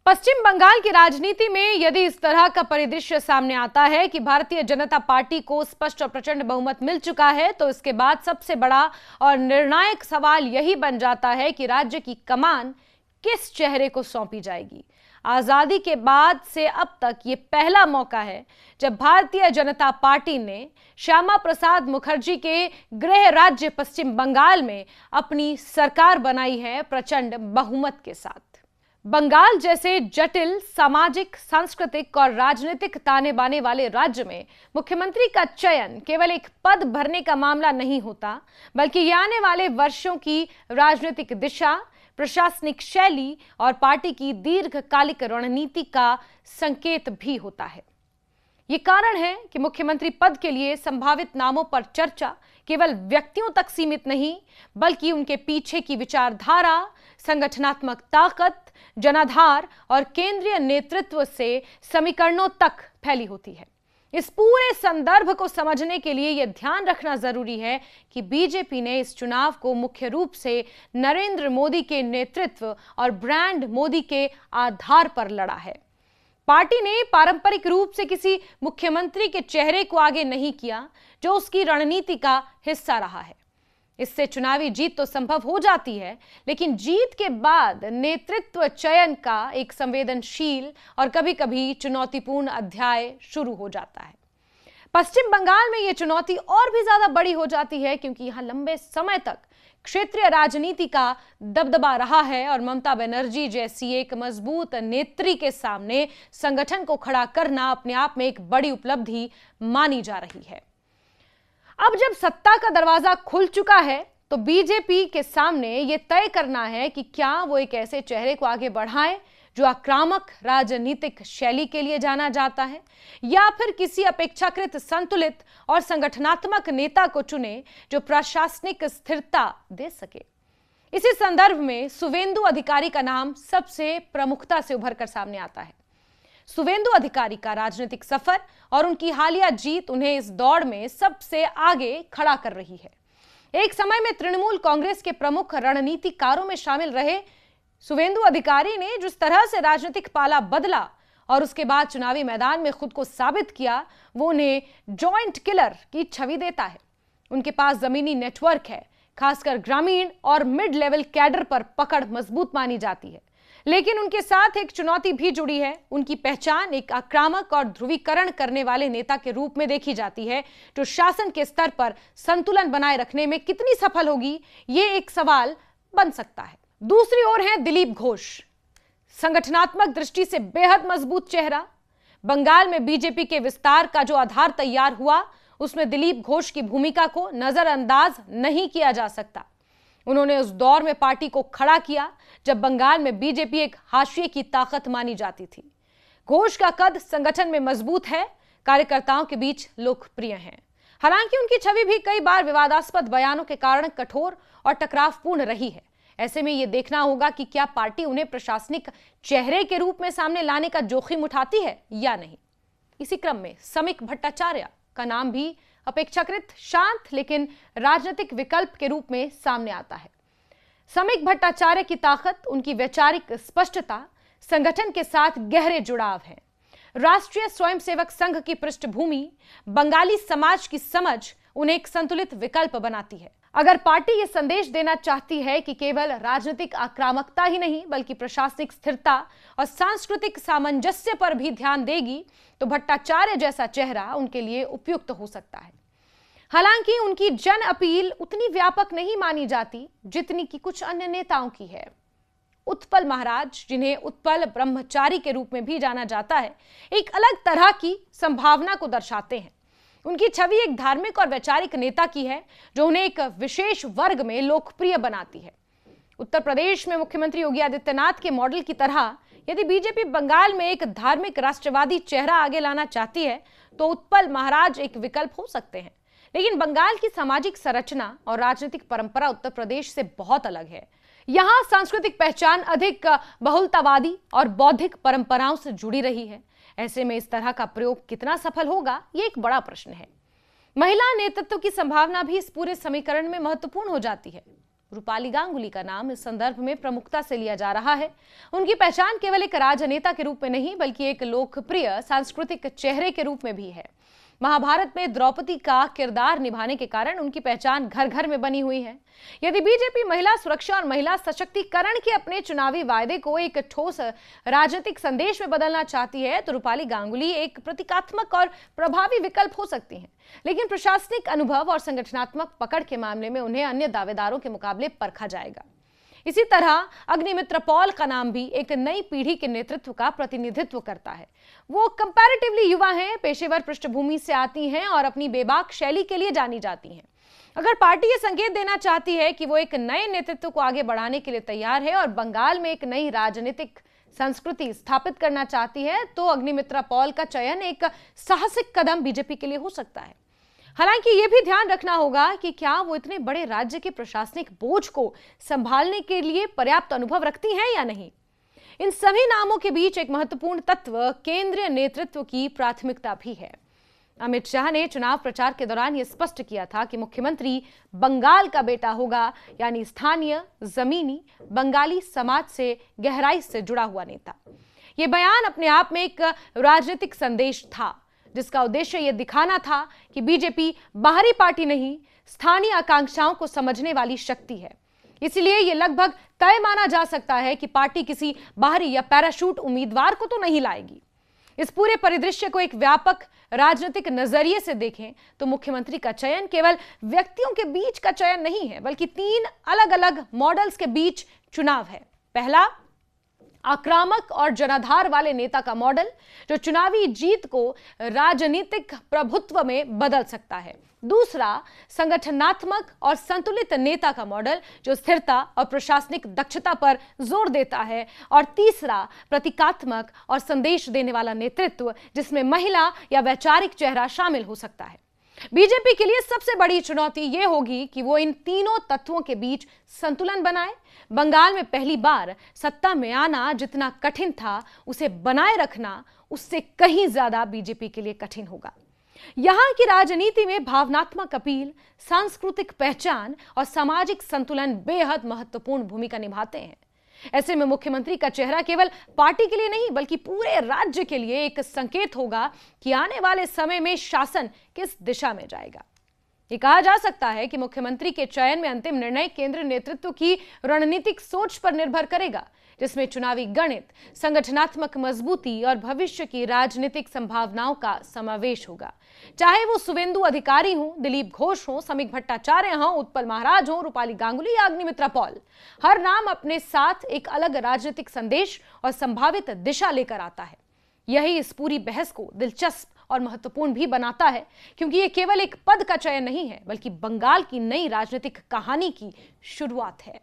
पश्चिम बंगाल की राजनीति में यदि इस तरह का परिदृश्य सामने आता है कि भारतीय जनता पार्टी को स्पष्ट और प्रचंड बहुमत मिल चुका है, तो इसके बाद सबसे बड़ा और निर्णायक सवाल यही बन जाता है कि राज्य की कमान किस चेहरे को सौंपी जाएगी। आजादी के बाद से अब तक ये पहला मौका है जब भारतीय जनता पार्टी ने श्यामा प्रसाद मुखर्जी के गृह राज्य पश्चिम बंगाल में अपनी सरकार बनाई है प्रचंड बहुमत के साथ। बंगाल जैसे जटिल सामाजिक, सांस्कृतिक और राजनीतिक ताने बाने वाले राज्य में मुख्यमंत्री का चयन केवल एक पद भरने का मामला नहीं होता, बल्कि ये आने वाले वर्षों की राजनीतिक दिशा, प्रशासनिक शैली और पार्टी की दीर्घकालिक रणनीति का संकेत भी होता है। ये कारण है कि मुख्यमंत्री पद के लिए संभावित नामों पर चर्चा केवल व्यक्तियों तक सीमित नहीं, बल्कि उनके पीछे की विचारधारा, संगठनात्मक ताकत, जनाधार और केंद्रीय नेतृत्व से समीकरणों तक फैली होती है। इस पूरे संदर्भ को समझने के लिए यह ध्यान रखना जरूरी है कि बीजेपी ने इस चुनाव को मुख्य रूप से नरेंद्र मोदी के नेतृत्व और ब्रांड मोदी के आधार पर लड़ा है। पार्टी ने पारंपरिक रूप से किसी मुख्यमंत्री के चेहरे को आगे नहीं किया जो उसकी रणनीति का हिस्सा रहा है। इससे चुनावी जीत तो संभव हो जाती है, लेकिन जीत के बाद नेतृत्व चयन का एक संवेदनशील और कभी-कभी चुनौतीपूर्ण अध्याय शुरू हो जाता है। पश्चिम बंगाल में यह चुनौती और भी ज्यादा बड़ी हो जाती है क्योंकि यहां लंबे समय तक क्षेत्रीय राजनीति का दबदबा रहा है और ममता बनर्जी जैसी एक मजबूत नेत्री के सामने संगठन को खड़ा करना अपने आप में एक बड़ी उपलब्धि मानी जा रही है। अब जब सत्ता का दरवाजा खुल चुका है, तो बीजेपी के सामने यह तय करना है कि क्या वो एक ऐसे चेहरे को आगे बढ़ाए जो आक्रामक राजनीतिक शैली के लिए जाना जाता है, या फिर किसी अपेक्षाकृत संतुलित और संगठनात्मक नेता को चुने जो प्रशासनिक स्थिरता दे सके। इसी संदर्भ में शुवेंदु अधिकारी का नाम सबसे प्रमुखता से उभर कर सामने आता है। शुवेंदु अधिकारी का राजनीतिक सफर और उनकी हालिया जीत उन्हें इस दौड़ में सबसे आगे खड़ा कर रही है। एक समय में तृणमूल कांग्रेस के प्रमुख रणनीतिकारों में शामिल रहे शुवेंदु अधिकारी ने जिस तरह से राजनीतिक पाला बदला और उसके बाद चुनावी मैदान में खुद को साबित किया, वो उन्हें जॉइंट किलर की छवि देता है। उनके पास जमीनी नेटवर्क है, खासकर ग्रामीण और मिड लेवल कैडर पर पकड़ मजबूत मानी जाती है, लेकिन उनके साथ एक चुनौती भी जुड़ी है। उनकी पहचान एक आक्रामक और ध्रुवीकरण करने वाले नेता के रूप में देखी जाती है, जो शासन के स्तर पर संतुलन बनाए रखने में कितनी सफल होगी, ये एक सवाल बन सकता है। दूसरी ओर है दिलीप घोष, संगठनात्मक दृष्टि से बेहद मजबूत चेहरा। बंगाल में बीजेपी के विस्तार का जो आधार तैयार हुआ, उसमें दिलीप घोष की भूमिका को नजरअंदाज नहीं किया जा सकता। उन्होंने उस दौर में पार्टी को खड़ा किया जब बंगाल में बीजेपी एक हाशिए की ताकत मानी जाती थी। घोष का कद संगठन में मजबूत है, कार्यकर्ताओं के बीच लोकप्रिय हैं। हालांकि उनकी छवि भी कई बार विवादास्पद बयानों के कारण कठोर और टकरावपूर्ण रही है। ऐसे में यह देखना होगा कि क्या पार्टी उन्हें प्रशासनिक चेहरे के रूप में सामने लाने का जोखिम उठाती है या नहीं। इसी क्रम में समीक भट्टाचार्य का नाम भी अपेक्षाकृत शांत लेकिन राजनीतिक विकल्प के रूप में सामने आता है। समीक भट्टाचार्य की ताकत, उनकी वैचारिक स्पष्टता, संगठन के साथ गहरे जुड़ाव है। राष्ट्रीय स्वयंसेवक संघ की पृष्ठभूमि, बंगाली समाज की समझ उन्हें एक संतुलित विकल्प बनाती है। अगर पार्टी यह संदेश देना चाहती है कि केवल राजनीतिक आक्रामकता ही नहीं बल्कि प्रशासनिक स्थिरता और सांस्कृतिक सामंजस्य पर भी ध्यान देगी, तो भट्टाचार्य जैसा चेहरा उनके लिए उपयुक्त हो सकता है। हालांकि उनकी जन अपील उतनी व्यापक नहीं मानी जाती जितनी कि कुछ अन्य नेताओं की है। उत्पल महाराज, जिन्हें उत्पल ब्रह्मचारी के रूप में भी जाना जाता है, एक अलग तरह की संभावना को दर्शाते हैं। उनकी छवि एक धार्मिक और वैचारिक नेता की है जो उन्हें एक विशेष वर्ग में लोकप्रिय बनाती है। उत्तर प्रदेश में मुख्यमंत्री योगी आदित्यनाथ के मॉडल की तरह यदि बीजेपी बंगाल में एक धार्मिक राष्ट्रवादी चेहरा आगे लाना चाहती है, तो उत्पल महाराज एक विकल्प हो सकते हैं। लेकिन बंगाल की सामाजिक संरचना और राजनीतिक परंपरा उत्तर प्रदेश से बहुत अलग है। यहाँ सांस्कृतिक पहचान अधिक बहुलतावादी और बौद्धिक परंपराओं से जुड़ी रही है। ऐसे में इस तरह का प्रयोग कितना सफल होगा, ये एक बड़ा प्रश्न है। महिला नेतृत्व की संभावना भी इस पूरे समीकरण में महत्वपूर्ण हो जाती है। रूपाली गांगुली का नाम इस संदर्भ में प्रमुखता से लिया जा रहा है। उनकी पहचान केवल एक राजनेता के रूप में नहीं बल्कि एक लोकप्रिय सांस्कृतिक चेहरे के रूप में भी है। महाभारत में द्रौपदी का किरदार निभाने के कारण उनकी पहचान घर घर में बनी हुई है। यदि बीजेपी महिला सुरक्षा और महिला सशक्तिकरण के अपने चुनावी वायदे को एक ठोस राजनीतिक संदेश में बदलना चाहती है तो रूपाली गांगुली एक प्रतीकात्मक और प्रभावी विकल्प हो सकती हैं। लेकिन प्रशासनिक अनुभव और संगठनात्मक पकड़ के मामले में उन्हें अन्य दावेदारों के मुकाबले परखा जाएगा। इसी तरह अग्निमित्र पॉल का नाम भी एक नई पीढ़ी के नेतृत्व का प्रतिनिधित्व करता है। वो कंपैरेटिवली युवा हैं, पेशेवर पृष्ठभूमि से आती हैं और अपनी बेबाक शैली के लिए जानी जाती हैं। अगर पार्टी ये संकेत देना चाहती है कि वो एक नए नेतृत्व को आगे बढ़ाने के लिए तैयार है और बंगाल में एक नई राजनीतिक संस्कृति स्थापित करना चाहती है तो अग्निमित्रा पॉल का चयन एक साहसिक कदम बीजेपी के लिए हो सकता है। हालांकि यह भी ध्यान रखना होगा कि क्या वो इतने बड़े राज्य के प्रशासनिक बोझ को संभालने के लिए पर्याप्त अनुभव रखती हैं या नहीं। इन सभी नामों के बीच एक महत्वपूर्ण तत्व केंद्रीय नेतृत्व की प्राथमिकता भी है। अमित शाह ने चुनाव प्रचार के दौरान यह स्पष्ट किया था कि मुख्यमंत्री बंगाल का बेटा होगा, यानी स्थानीय जमीनी बंगाली समाज से गहराई से जुड़ा हुआ नेता। यह बयान अपने आप में एक राजनीतिक संदेश था जिसका उद्देश्य यह दिखाना था कि बीजेपी बाहरी पार्टी नहीं, स्थानीय आकांक्षाओं को समझने वाली शक्ति है। इसलिए यह लगभग तय माना जा सकता है कि पार्टी किसी बाहरी या पैराशूट उम्मीदवार को तो नहीं लाएगी। इस पूरे परिदृश्य को एक व्यापक राजनीतिक नजरिए से देखें तो मुख्यमंत्री का चयन केवल व्यक्तियों के बीच का चयन नहीं है बल्कि 3 अलग अलग मॉडल्स के बीच चुनाव है। पहला, आक्रामक और जनाधार वाले नेता का मॉडल जो चुनावी जीत को राजनीतिक प्रभुत्व में बदल सकता है। दूसरा, संगठनात्मक और संतुलित नेता का मॉडल जो स्थिरता और प्रशासनिक दक्षता पर जोर देता है। और तीसरा, प्रतीकात्मक और संदेश देने वाला नेतृत्व जिसमें महिला या वैचारिक चेहरा शामिल हो सकता है। बीजेपी के लिए सबसे बड़ी चुनौती यह होगी कि वो इन तीनों तत्वों के बीच संतुलन बनाए। बंगाल में पहली बार सत्ता में आना जितना कठिन था, उसे बनाए रखना उससे कहीं ज्यादा बीजेपी के लिए कठिन होगा। यहां की राजनीति में भावनात्मक अपील, सांस्कृतिक पहचान और सामाजिक संतुलन बेहद महत्वपूर्ण भूमिका निभाते हैं। ऐसे में मुख्यमंत्री का चेहरा केवल पार्टी के लिए नहीं बल्कि पूरे राज्य के लिए एक संकेत होगा कि आने वाले समय में शासन किस दिशा में जाएगा। ये कहा जा सकता है कि मुख्यमंत्री के चयन में अंतिम निर्णय केंद्रीय नेतृत्व की रणनीतिक सोच पर निर्भर करेगा, जिसमें चुनावी गणित, संगठनात्मक मजबूती और भविष्य की राजनीतिक संभावनाओं का समावेश होगा। चाहे वो सुवेंदु अधिकारी हों, दिलीप घोष हों, समीक भट्टाचार्य हों, उत्पल महाराज हों, रूपाली गांगुली या अग्निमित्रा पॉल, हर नाम अपने साथ एक अलग राजनीतिक संदेश और संभावित दिशा लेकर आता है। यही इस पूरी बहस को दिलचस्प और महत्वपूर्ण भी बनाता है, क्योंकि ये केवल एक पद का चयन नहीं है बल्कि बंगाल की नई राजनीतिक कहानी की शुरुआत है।